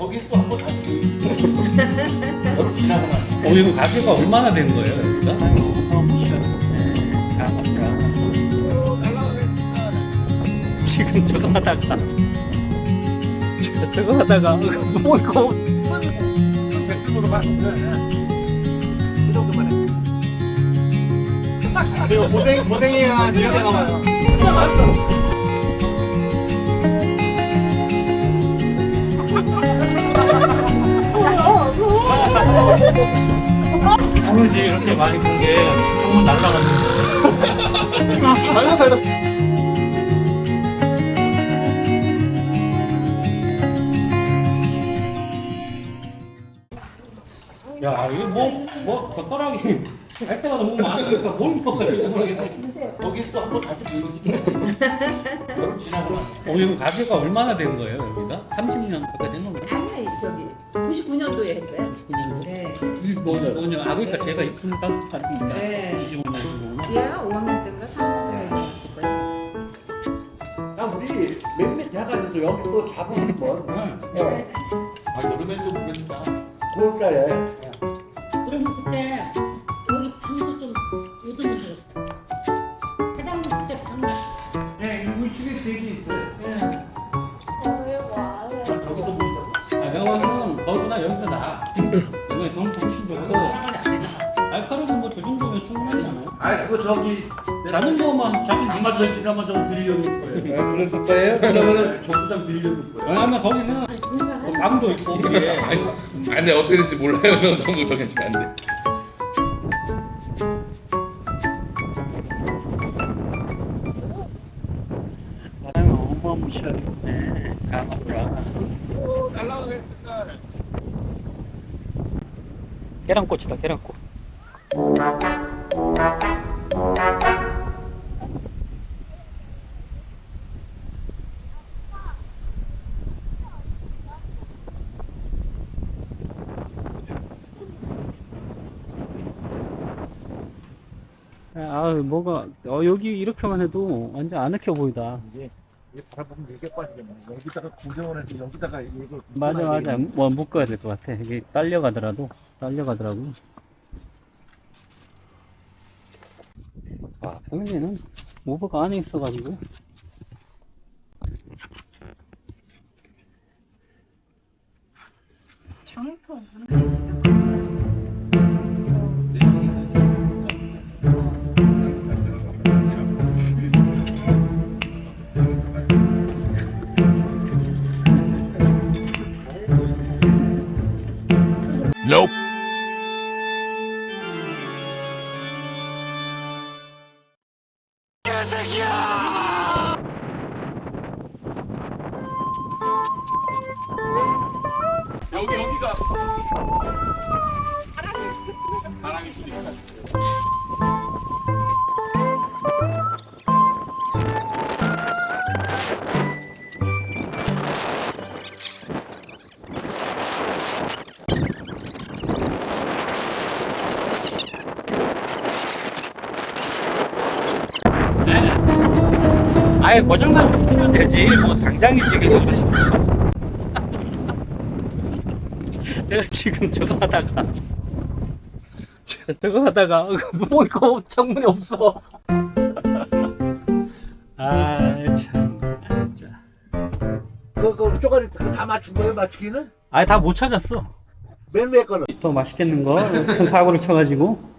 여기 또 한번 다시 여름 지나고 나서 이거 가게가 얼마나 된 거예요, 여기가? 지금 저거 하다가 뭐 이거 백으로 봤는데 이 정도만 해. 그리고 고생해야 이렇게 나와요. 오늘 이제 이렇게 많이 본 게 너무 날라갔는데. 살려. 야, 이거 뭐 젓가락이 할 때가 너무 많으니까 뭘 먹어야 모르겠지. 여기 또 한번 다시 불러주세요. 여름 지나고 나서. 이거 가게가 얼마나 된 거예요, 여기가? 30년 가까이 된 건가요? 아니요, 저기 99년도에 했어요. 9년도? 네. 5년. 아, 그러니까 제가 25살이니까. 네. 25년이구나. 얘가 5학년 때인가 3학년 때인가 했을 거예요. 야 우리 몇몇 해가지고 여기 또 잡으면 뭐? 네. 아 여름엔 좀 모르겠다. 9월달에 그러면 그때 여기 방도 좀 얻으면 되겠다. 사장님 그때 방. 네, 우측에 세개 있어요. 예. 저기서 보인다고? 아, 영화는 너보다 여기가 나아. 영화 너무 훨씬 좋고. 상관이 안 되잖아. 알카로는 뭐 저 정도면 충분하잖아요. 아 그거 저기 자는 거만 자기 장마철 지나면 저거 드리려는 거예요. 그럴 거예요? 그러면은 정수장 드리려는 거예요. 왜냐면 거기는 뭐 방도 있고 이게 근데 어떻게 될지 몰라요. 너무 저기 안 돼. 바람이 어마무시하네. 가마구라. 계란꽃이다, 계란꽃. 아, 뭐가 여기 이렇게만 해도 완전 아늑해 보이다. 이게 바라보면 이게 빠지겠네. 여기다가 구경원에서 여기다가 이거 맞아. 뭐 묶어야 될 것 같아. 이게 딸려가더라고. 아, 평일에는 모버가 안에 있어가지고. 여기가 바람이 부니까. 아예 고장난 거 풀면 되지. 뭐 당장이지. 내가 지금 저거 하다가 뭐 이거 창문이 없어. 아 참. 진짜. 그 쪼가리 다 맞춘 거예요? 맞추기는? 아예 다 못 찾았어. 맨 위에 거는 더 맛있겠는 거 큰 사고를 쳐가지고.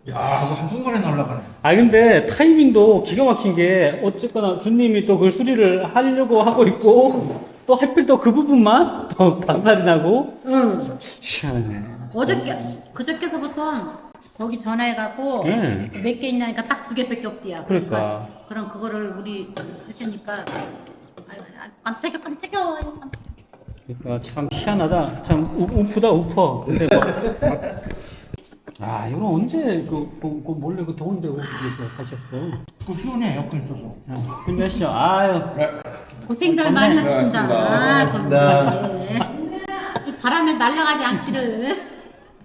야, 이거 한순간에 날아가네. 아 근데 타이밍도 기가 막힌 게 어쨌거나 주님이 또 그 수리를 하려고 하고 있고 또 하필 또 그 부분만 또 반살이 나고. 응. 희한해. 그저께서부터 거기 전화해갖고 네. 몇 개 있냐니까 딱 2개밖에 없대야. 그러니까. 그럼 그거를 우리 할 테니까. 깜짝이야. 그러니까 참 희한하다. 참 우프다 우퍼. 근데 아 이거 언제 그 몰래 그 더운데 오기 하셨어? 그 시원해 에어컨 있어서. 힘내시죠. 아유. 고생들 많이 하셨습니다. 고맙습니다. 네. 이 바람에 날아가지 않기를.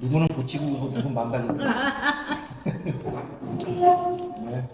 누구는 고치고 누구는 망가졌어요. 네.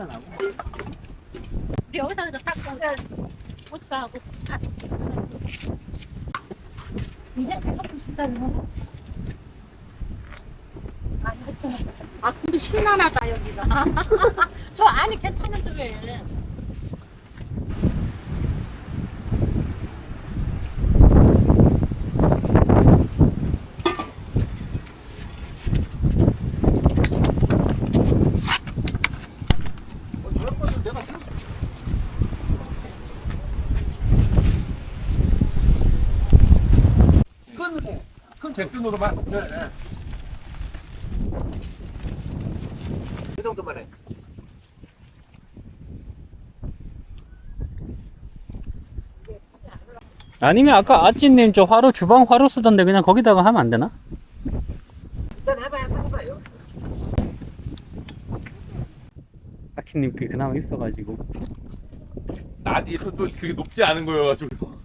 신나 나고. 우리 여기다 그냥 딱 옷가하고 이제 배가 부신다는 거. 아 근데 신나나다 여기가. 저 안이 괜찮은데 왜? 큰 대표노로만. 네. 그 정도만 해. 아니면 아까 아찌님 저 화로 주방 화로 쓰던데 그냥 거기다가 하면 안 되나? 일단 해봐요. 아키님 그나마 있어가지고. 아니 또 그게 높지 않은 거여가지고.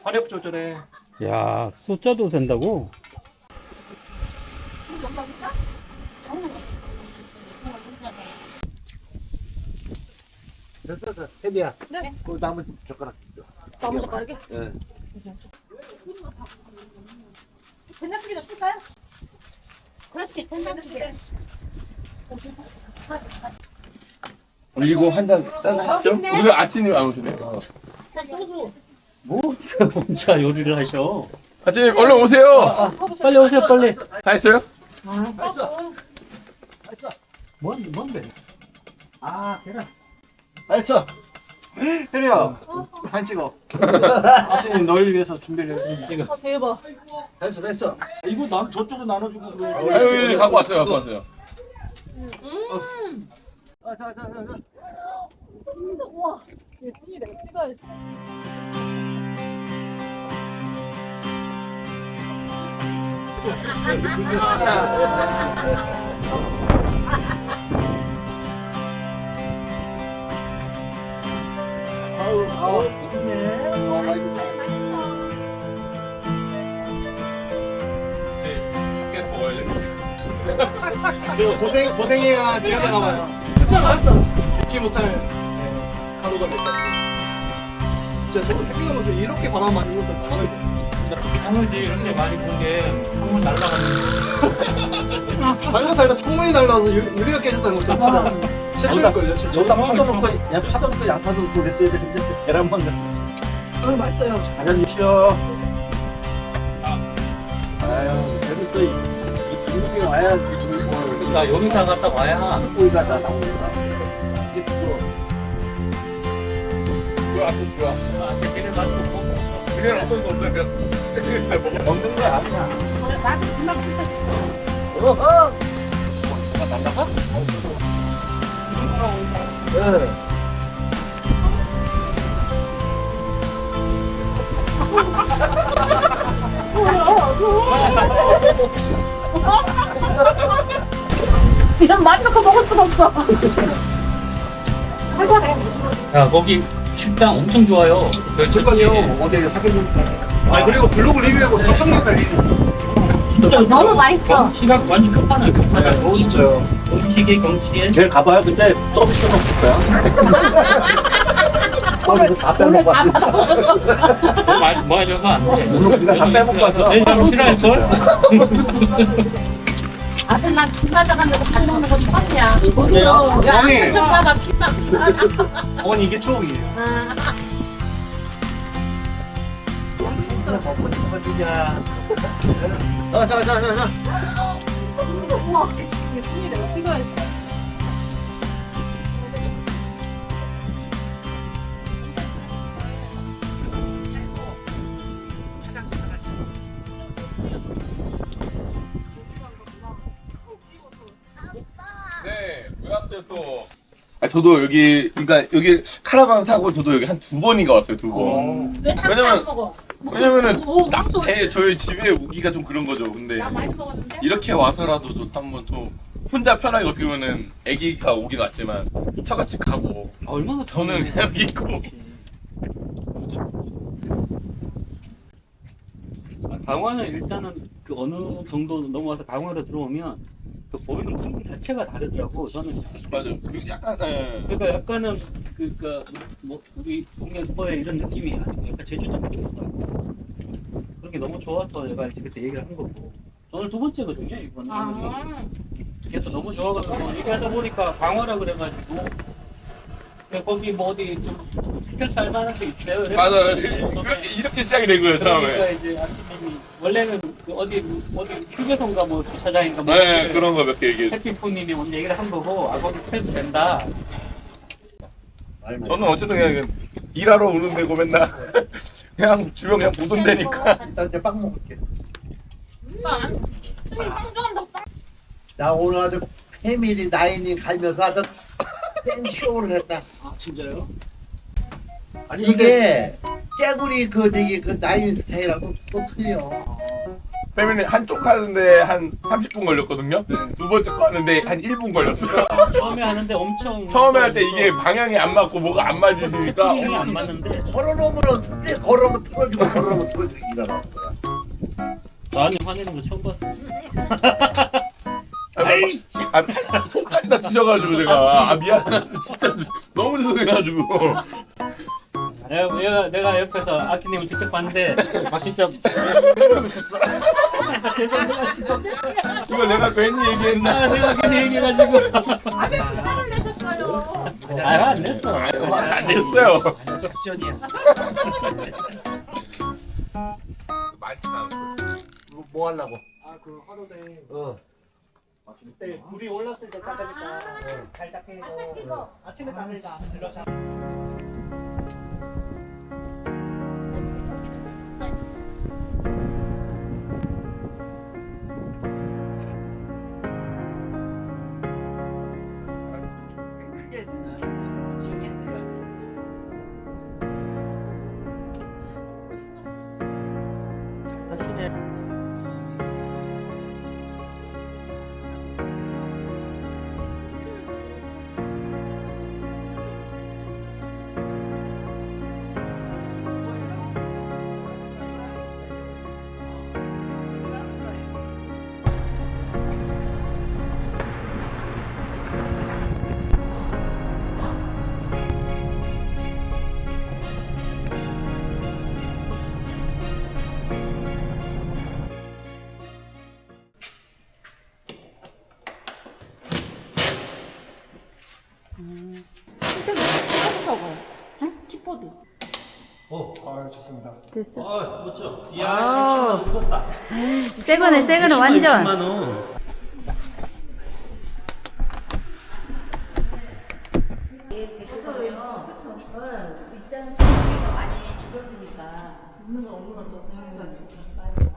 화력 조절해. 야 숫자도 된다고? 됐어. 혜미야. 네. 그 나무 젓가락 줘. 나무 젓가락이? 예. 된장찌개도 쓸까요? 그렇지 된장찌개. 올리고 한 잔 짠 하시죠? 오늘 아침님 안 오시네. 뭐 혼자 요리를 하셔? 아침님 얼른 오세요. 빨리 오세요 빨리. 다 했어요? 맛있어. 뭔데? 아 계란. 맛있어. 혜리야. 사진 찍어. 아찌님 너를 위해서 준비를 해주신 지금. 대박. 됐어. 이거 난 저쪽으로 나눠주고 그래. 아유 갖고 왔어요. 우와. 예쁜이 내가 찍어야지. 아우, 좋네. 깨 먹어야지. 고생이가 기억에 남아요. 잊지 못할 하루가 됐다. 진짜 저거 캠핑하면서 이렇게 바람 맞는 것도 처음이에요. 하물지 이렇게 많이 본 게 한물 날라가는 살다 창문이 날라와서 유리가 깨졌다는 것도 진짜 최초일걸요. 여기다 파도 넣고 파도 넣고 양파도 넣고 그랬어야 되는데 계란만 넣고 맛있어요. 가장 주시오. 아유 그래도 또이 분위기 와야 그러니까 여기다가 딱 와야 보이가 다 나오니까. 이게 부끄러워. 좋아. 걔네 맛도 보고 그냥 어떤 거 없어요. 그냥 먹어. 먹는 거야 그냥. 나도 금방 찍어. 날라가? 네. 이런 많이 넣고 먹을 수가 없어. 야 거기 식당 엄청 좋아요. 그러니까요. 어제 사귀는. 아 그리고 블로그 리뷰하고 4,000명 달리는. 진짜 너무 맛있어. 시각 완전 끝판왕 끝판왕. 진짜요. 음식의 경치에 제일 가봐요. 근데 서비스 없을 거야. 거기서 다 빼먹고 왔어. 뭐 하셔서 안 돼. 물론 우리가 다 빼먹고 와서. 내일로 필요할걸? 아들 난 김마다가면서 밥 먹는 거 처음이야. 그래요? 어머니. 봐봐 피막. 어머니 이게 추억이에요. 먹고 싶은 거 주냐. 자. 우와 예쁜이 내가 찍어야지. 네, 왜 왔어요 또? 아 저도 여기 그러니까 여기 카라반 사고 저도 여기 한 2번인가 왔어요 2번. 왜 왜냐면- 안 먹어? 왜냐면은 오, 저희 집에 오기가 좀 그런 거죠. 근데 나 많이 먹었는데. 이렇게 와서라도 좀 한번 좀 혼자 편하게 어떻게 보면은 아기가 오긴 왔지만 처같이 가고 얼마나 저는 그냥 여기 있고. 강화는 일단은 그 어느 정도 넘어와서 강화로 들어오면 그 보이는 풍경 자체가 다르더라고. 저는 맞아요. 그 약간 그러니까 약간은 그니까 뭐 우리 동해서의 이런 느낌이 아니고 약간 제주도 느낌이더라고. 그런 게 너무 좋아서 내가 이제 그때 얘기를 한 거고. 오늘 두 번째거든요 이거는. 그래서 너무 좋아가지고 얘기하다 보니까 강화라 그래가지고 그냥 거기 뭐 어디 좀 시켜서 할 만한 게 있어요. 맞아요. 이렇게 시작이 된 거예요 그러니까 처음에. 이제 아키님이 원래는 그 어디 휴게소인가 뭐 주차장인가 뭐 네 그런 거 몇 개 얘기해. 해피푸님이 오늘 얘기를 한 거고 아 거기 스트레스 된다. 저는 어쨌든 그냥 일하러 오는 데고 맨날 그냥 주변 그냥 보던 데니까. 일단 이제 빵 먹을게. 스님 빵 좋아한다. 나 오늘 아주 패밀리 나인이 갈면서 아주 생쇼를 했다. 아 진짜요? 아니 이게 깨구리 그 저기 그 나인 스타일하고 또 틀려. 패밀리 한쪽 하는데 한 30분 걸렸거든요. 두 번째 거 하는데 한 1분 걸렸어요. 처음에 하는데 엄청 처음에 할 때 이게 방향이 안 맞고 뭐가 안 맞으시니까 힘이 안 맞는데 걸어놓으면 틀려. 걸어놓으면 틀어지고 걸어놓으면 틀어지고 이러는 거야. 나한테 화내는 거 처음 봤어. 손까지 다치셔가지고 제가 미안해 진짜 너무 죄송해가지고 내가 옆에서 아키님을 직접 봤는데 막 진짜 이거 내가 괜히 얘기했나? 내가 괜히 얘기해가지고 안 냈어. 안 됐어요. 적전이야. 많진 않아요. 뭐 하려고? 아 그 화로대 어. 그때 불이 올랐을 때 닦으니까 잘 닦이고 아침에 닦으니까 들어서 킥보드. 아 좋습니다. 됐어. 멋져. 아. 이야, 10만 원 무겁다. 새거네, 새거는 완전. 10만 원. 일단은 수익이 많이 줄어드니까 먹는 거 없는 것도 맞아.